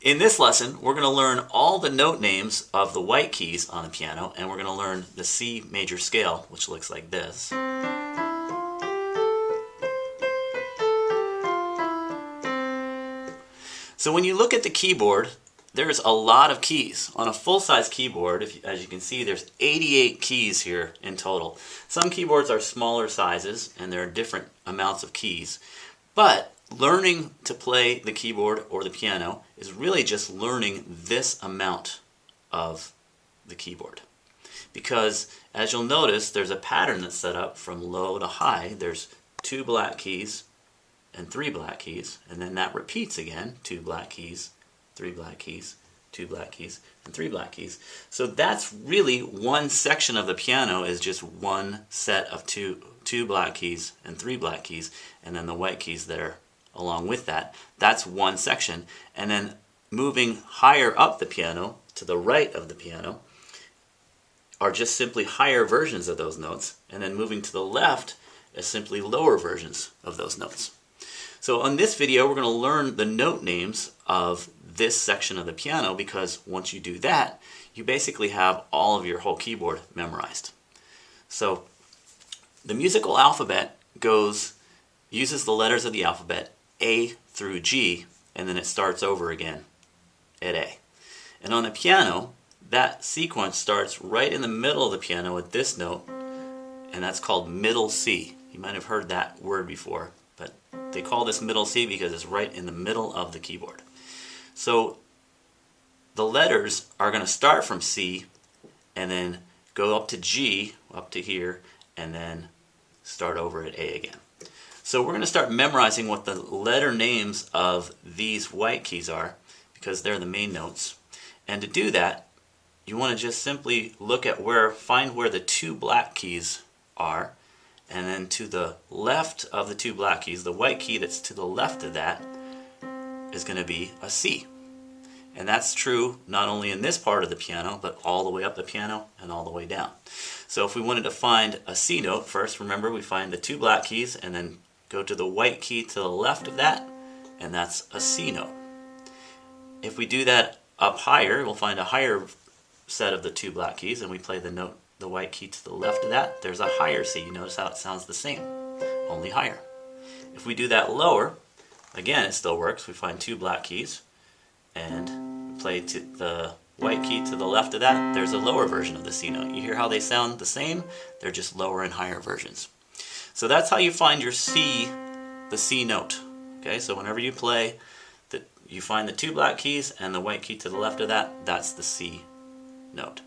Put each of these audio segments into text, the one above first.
In this lesson, we're going to learn all the note names of the white keys on the piano, and we're going to learn the C major scale, which looks like this. So when you look at the keyboard, there's a lot of keys. On a full-size keyboard, as you can see, there's 88 keys here in total. Some keyboards are smaller sizes, and there are different amounts of keys. But learning to play the keyboard or the piano is really just learning this amount of the keyboard. Because as you'll notice, there's a pattern that's set up from low to high. There's 2 black keys and 3 black keys, and then that repeats again, 2 black keys, 3 black keys, 2 black keys, and 3 black keys. So that's really one section of the piano is just one set of two black keys and 3 black keys, and then the white keys that are along with that. That's one section. And then moving higher up the piano, to the right of the piano, are just simply higher versions of those notes. And then moving to the left is simply lower versions of those notes. So on this video, we're going to learn the note names of this section of the piano, because once you do that, you basically have all of your whole keyboard memorized. So the musical alphabet uses the letters of the alphabet A through G, and then it starts over again at A. And on the piano, that sequence starts right in the middle of the piano at this note, and that's called middle C. You might have heard that word before, but they call this middle C because it's right in the middle of the keyboard. So the letters are going to start from C and then go up to G, up to here, and then start over at A again. So we're going to start memorizing what the letter names of these white keys are, because they're the main notes. And to do that, you want to just simply look at find where the 2 black keys are, and then to the left of the 2 black keys, the white key that's to the left of that is going to be a C. And that's true not only in this part of the piano, but all the way up the piano and all the way down. So if we wanted to find a C note, first remember we find the 2 black keys and then go to the white key to the left of that, and that's a C note. If we do that up higher, we'll find a higher set of the 2 black keys, and we play the white key to the left of that. There's a higher C. You notice how it sounds the same, only higher. If we do that lower, again it still works. We find 2 black keys, and we play to the white key to the left of that. There's a lower version of the C note. You hear how they sound the same? They're just lower and higher versions. So that's how you find your C, the C note. Okay, so whenever you play, you find the 2 black keys and the white key to the left of that, that's the C note.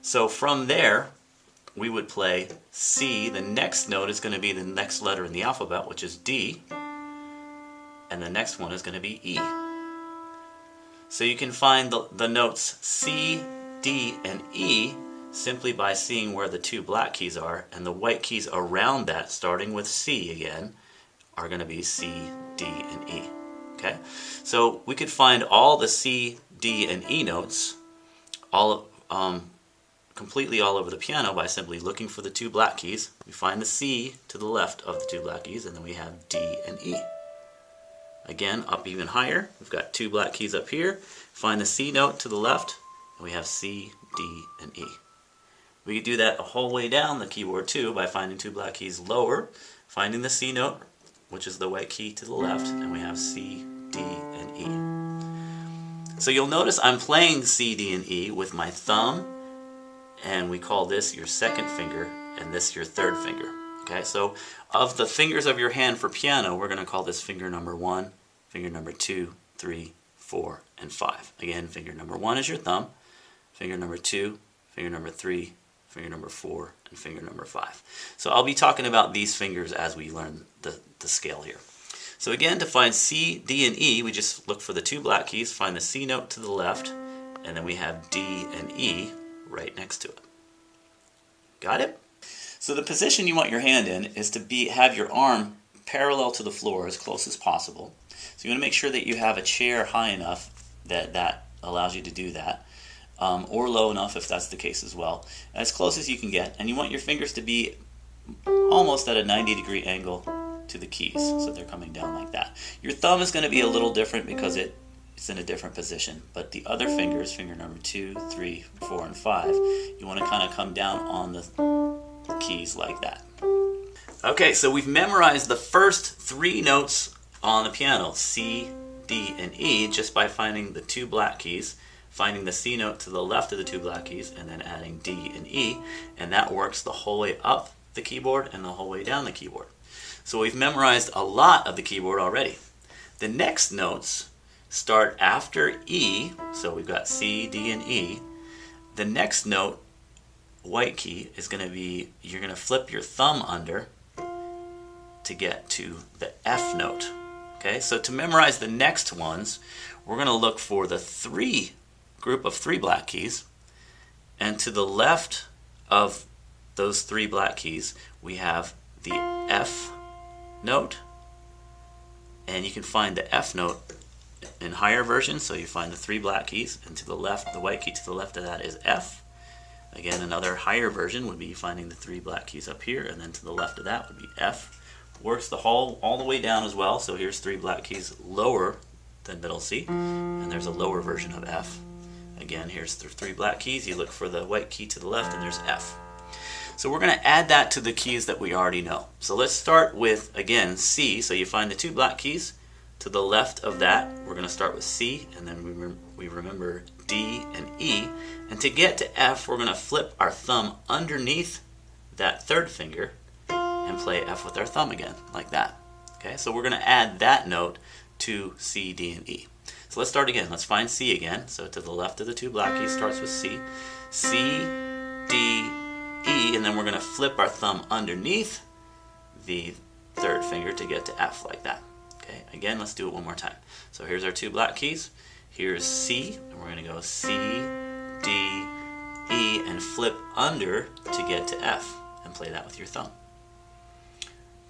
So from there, we would play C. The next note is going to be the next letter in the alphabet, which is D, and the next one is going to be E. So you can find the notes C, D, and E simply by seeing where the 2 black keys are, and the white keys around that, starting with C again, are going to be C, D, and E. Okay? So we could find all the C, D, and E notes completely all over the piano by simply looking for the 2 black keys. We find the C to the left of the 2 black keys, and then we have D and E. Again, up even higher, we've got 2 black keys up here. Find the C note to the left, and we have C, D, and E. We could do that a whole way down the keyboard too by finding 2 black keys lower, finding the C note, which is the white key to the left, and we have C, D, and E. So you'll notice I'm playing C, D, and E with my thumb, and we call this your second finger, and this your third finger. Okay, so of the fingers of your hand for piano, we're going to call this finger number 1, finger number 2, 3, 4, and 5. Again, finger number 1 is your thumb, finger number 2, finger number 3, finger number 4, and finger number 5. So I'll be talking about these fingers as we learn the scale here. So again, to find C, D, and E, we just look for the 2 black keys, find the C note to the left, and then we have D and E right next to it. Got it? So the position you want your hand in is to have your arm parallel to the floor as close as possible. So you want to make sure that you have a chair high enough that allows you to do that, or low enough if that's the case as well, as close as you can get. And you want your fingers to be almost at a 90-degree angle to the keys, so they're coming down like that. Your thumb is going to be a little different because it's it's in a different position. But the other fingers, finger number 2, 3, 4, and 5, you want to kind of come down on the keys like that. Okay, so we've memorized the first 3 notes on the piano, C, D, and E, just by finding the 2 black keys, finding the C note to the left of the 2 black keys, and then adding D and E, and that works the whole way up the keyboard and the whole way down the keyboard. So we've memorized a lot of the keyboard already. The next notes start after E, so we've got C, D, and E. The next note, white key, is going to be, you're going to flip your thumb under to get to the F note. Okay, so to memorize the next ones, we're going to look for the group of 3 black keys, and to the left of those 3 black keys, we have the F note, and you can find the F note in higher versions, so you find the 3 black keys, and to the left, the white key to the left of that is F. Again, another higher version would be finding the 3 black keys up here, and then to the left of that would be F. Works all the way down as well, so here's 3 black keys lower than middle C, and there's a lower version of F. Again, here's the 3 black keys, you look for the white key to the left, and there's F. So we're going to add that to the keys that we already know. So let's start with, again, C. So you find the 2 black keys. To the left of that, we're going to start with C, and then we remember D and E. And to get to F, we're going to flip our thumb underneath that 3rd finger and play F with our thumb again, like that. Okay, so we're going to add that note to C, D, and E. So let's start again. Let's find C again. So to the left of the 2 black keys starts with C. C, D, E, and then we're going to flip our thumb underneath the 3rd finger to get to F, like that. Okay, again, let's do it one more time. So here's our 2 black keys. Here's C, and we're going to go C, D, E, and flip under to get to F, and play that with your thumb.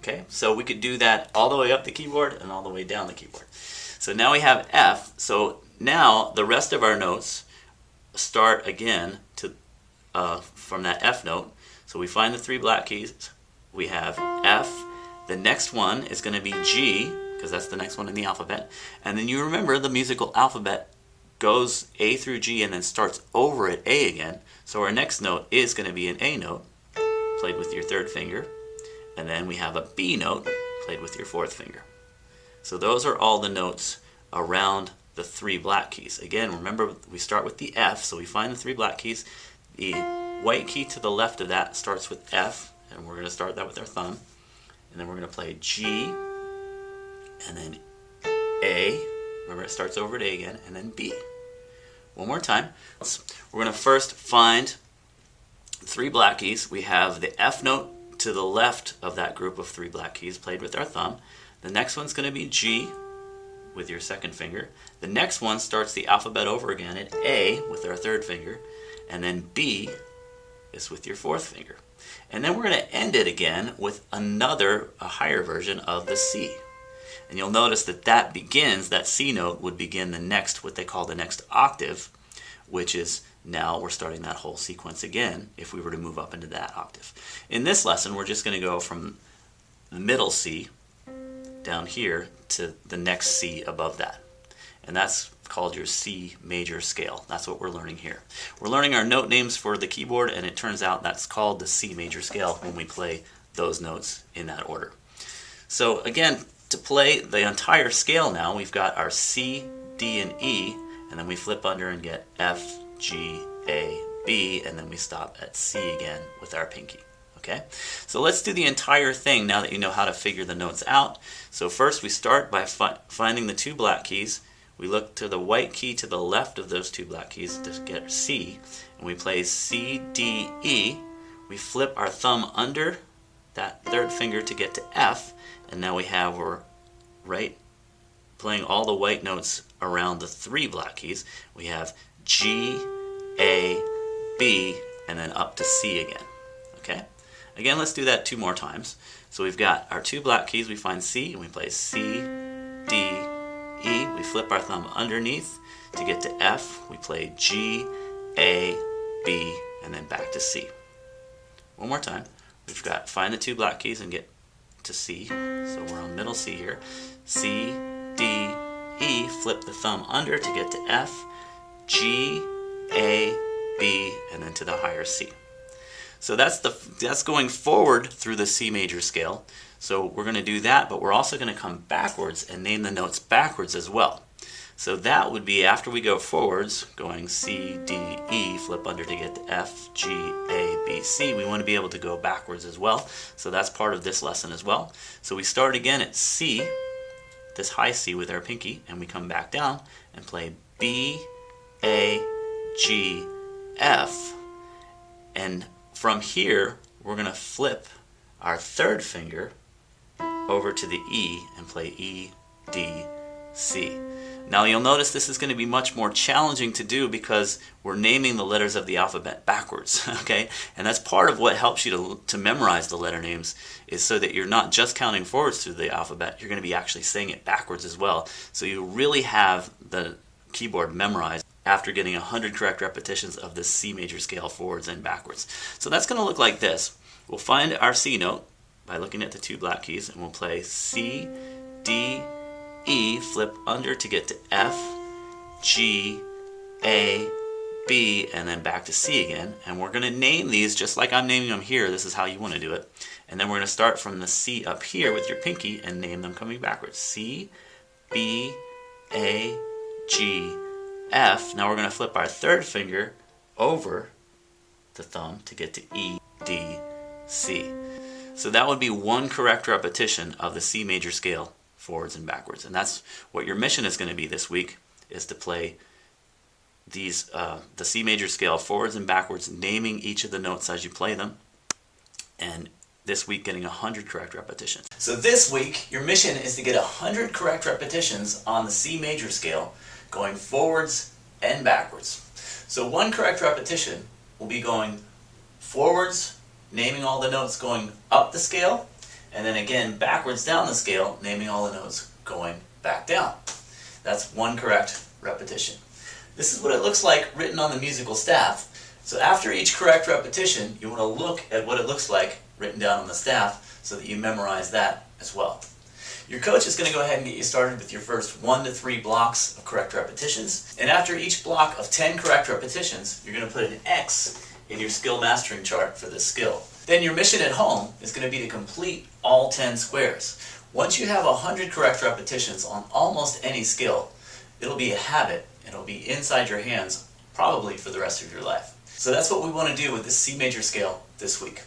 Okay, so we could do that all the way up the keyboard and all the way down the keyboard. So now we have F. So now the rest of our notes start again to from that F note. So we find the 3 black keys. We have F. The next one is going to be G, because that's the next one in the alphabet. And then you remember the musical alphabet goes A through G and then starts over at A again. So our next note is going to be an A note, played with your 3rd finger. And then we have a B note, played with your 4th finger. So those are all the notes around the 3 black keys. Again, remember we start with the F, so we find the 3 black keys. The white key to the left of that starts with F, and we're going to start that with our thumb. And then we're going to play G, and then A. Remember it starts over at A again, and then B. One more time. We're going to first find 3 black keys. We have the F note to the left of that group of 3 black keys played with our thumb. The next one's going to be G with your 2nd finger. The next one starts the alphabet over again at A with our 3rd finger, and then B is with your 4th finger. And then we're going to end it again with a higher version of the C. And you'll notice that that C note would begin the next, what they call the next octave, which is now we're starting that whole sequence again if we were to move up into that octave. In this lesson, we're just going to go from the middle C down here to the next C above that. And that's called your C major scale. That's what we're learning here. We're learning our note names for the keyboard, and it turns out that's called the C major scale when we play those notes in that order. So again, to play the entire scale now, we've got our C, D, and E, and then we flip under and get F, G, A, B, and then we stop at C again with our pinky. Okay, so let's do the entire thing now that you know how to figure the notes out. So first we start by finding the 2 black keys. We look to the white key to the left of those 2 black keys to get C, and we play C, D, E. We flip our thumb under that 3rd finger to get to F, and now we're playing all the white notes around the 3 black keys. We have G, A, B, and then up to C again. Okay? Again, let's do that 2 more times. So we've got our 2 black keys, we find C, and we play C, D, E. We flip our thumb underneath to get to F. We play G, A, B, and then back to C. One more time. We've got find the 2 black keys and get to C. So we're on middle C here. C, D, E, flip the thumb under to get to F, G, A, B, and then to the higher C. So that's going forward through the C major scale. So we're going to do that, but we're also going to come backwards and name the notes backwards as well. So that would be after we go forwards, going C, D, E, flip under to get to F, G, A, B, C. We want to be able to go backwards as well. So that's part of this lesson as well. So we start again at C, this high C with our pinky, and we come back down and play B, A, G, F. And from here, we're going to flip our third finger over to the E and play E, D, C. Now you'll notice this is going to be much more challenging to do because we're naming the letters of the alphabet backwards, okay? And that's part of what helps you to memorize the letter names, is so that you're not just counting forwards through the alphabet, you're going to be actually saying it backwards as well. So you really have the keyboard memorized after getting 100 correct repetitions of the C major scale forwards and backwards. So that's going to look like this. We'll find our C note by looking at the two black keys, and we'll play C, D, E, flip under to get to F, G, A, B, and then back to C again. And we're going to name these just like I'm naming them here. This is how you want to do it. And then we're going to start from the C up here with your pinky and name them coming backwards. C, B, A, G, F. Now we're going to flip our third finger over the thumb to get to E, D, C. So that would be one correct repetition of the C major scale forwards and backwards. And that's what your mission is going to be this week, is to play these the C major scale forwards and backwards, naming each of the notes as you play them. And this week getting 100 correct repetitions. So this week your mission is to get 100 correct repetitions on the C major scale, going forwards and backwards. So one correct repetition will be going forwards, naming all the notes going up the scale, and then again backwards down the scale, naming all the notes going back down. That's one correct repetition. This is what it looks like written on the musical staff. So after each correct repetition, you want to look at what it looks like written down on the staff so that you memorize that as well. Your coach is going to go ahead and get you started with your first 1 to 3 blocks of correct repetitions. And after each block of 10 correct repetitions, you're going to put an X in your skill mastering chart for this skill. Then your mission at home is going to be to complete all 10 squares. Once you have 100 correct repetitions on almost any skill, it'll be a habit and it'll be inside your hands probably for the rest of your life. So that's what we want to do with this C major scale this week.